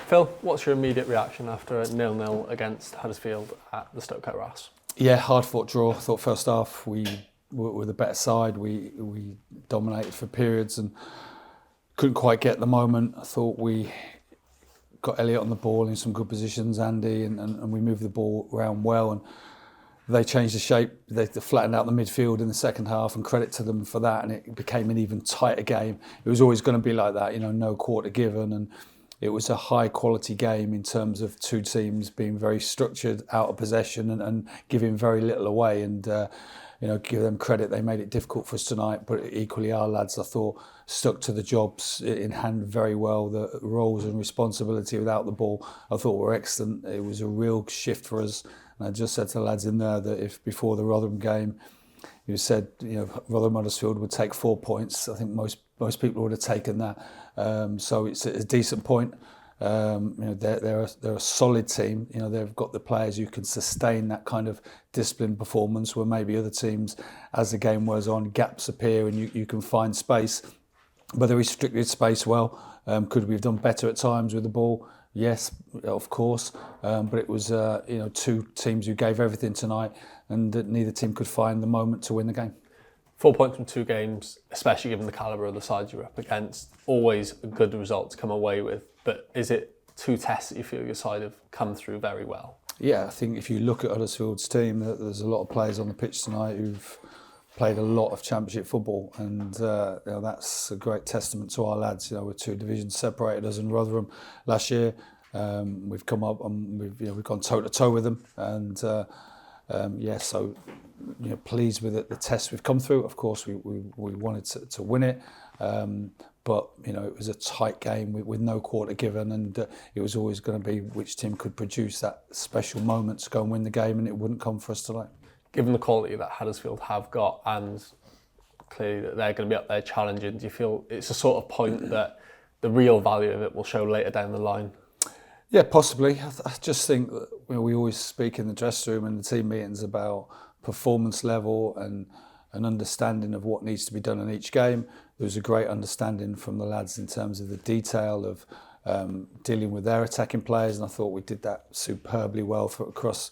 Phil, what's your immediate reaction after a 0-0 against Huddersfield at the Stoke Ross? Yeah, hard fought draw. I thought first half we were the better side. We dominated for periods and couldn't quite get the moment. I thought we got Elliott on the ball in some good positions, Andy, and we moved the ball around well. And they changed the shape. They flattened out the midfield in the second half, and credit to them for that. And it became an even tighter game. It was always going to be like that, you know, no quarter given. And it was a high quality game in terms of two teams being very structured, out of possession, and giving very little away. And give them credit. They made it difficult for us tonight, but equally our lads, I thought, stuck to the jobs in hand very well. The roles and responsibility without the ball, I thought, were excellent. It was a real shift for us. And I just said to the lads in there that if before the Rotherham game, you said, Rotherham Huddersfield would take 4 points, I think most people would have taken that. So it's a decent point. They're a solid team. They've got the players who can sustain that kind of disciplined performance, where maybe other teams, as the game wears on, gaps appear and you can find space. But they restricted space well. Could we have done better at times with the ball? Yes, of course. But it was two teams who gave everything tonight, and neither team could find the moment to win the game. 4 points from 2 games, especially given the calibre of the sides you're up against, always a good result to come away with. But is it 2 tests that you feel your side have come through very well? Yeah, I think if you look at Huddersfield's team, there's a lot of players on the pitch tonight who've played a lot of Championship football, and that's a great testament to our lads. We're 2 divisions separated us in Rotherham last year. We've come up and we've gone toe to toe with them, and so pleased with the test we've come through. Of course, we wanted to win it, but it was a tight game with no quarter given, and it was always going to be which team could produce that special moment to go and win the game, and it wouldn't come for us tonight. Given the quality that Huddersfield have got, and clearly that they're going to be up there challenging, do you feel it's a sort of point that the real value of it will show later down the line? Yeah, possibly. I just think that we always speak in the dressing room and the team meetings about performance level and an understanding of what needs to be done in each game. There was a great understanding from the lads in terms of the detail of dealing with their attacking players, and I thought we did that superbly well across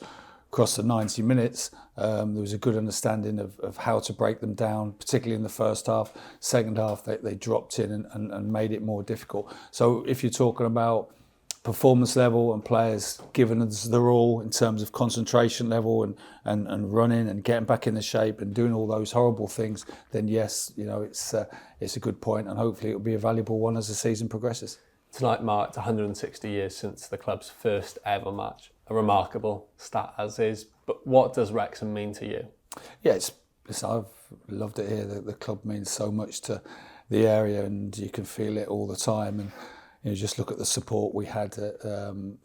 the 90 minutes. There was a good understanding of how to break them down, particularly in the first half. Second half, they dropped in and made it more difficult. So if you're talking about performance level and players giving us the all in terms of concentration level and running and getting back into shape and doing all those horrible things, then yes, it's a good point, and hopefully it'll be a valuable one as the season progresses. Tonight marked 160 years since the club's first ever match. A remarkable stat as is, but what does Wrexham mean to you? Yeah, I've loved it here. The club means so much to the area, and you can feel it all the time. And just look at the support we had at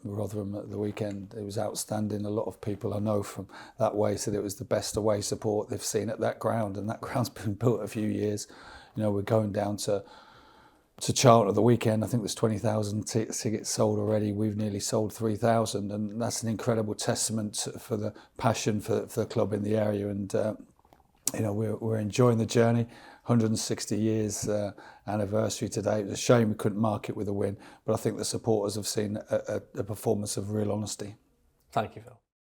Rotherham at the weekend. It was outstanding. A lot of people I know from that way said it was the best away support they've seen at that ground, and that ground's been built a few years. We're going down to Charlton at the weekend. I think there's 20,000 tickets sold already. We've nearly sold 3,000, and that's an incredible testament for the passion for the club in the area. And we're enjoying the journey. 160 years anniversary today. It was a shame we couldn't mark it with a win, but I think the supporters have seen a performance of real honesty. Thank you, Phil.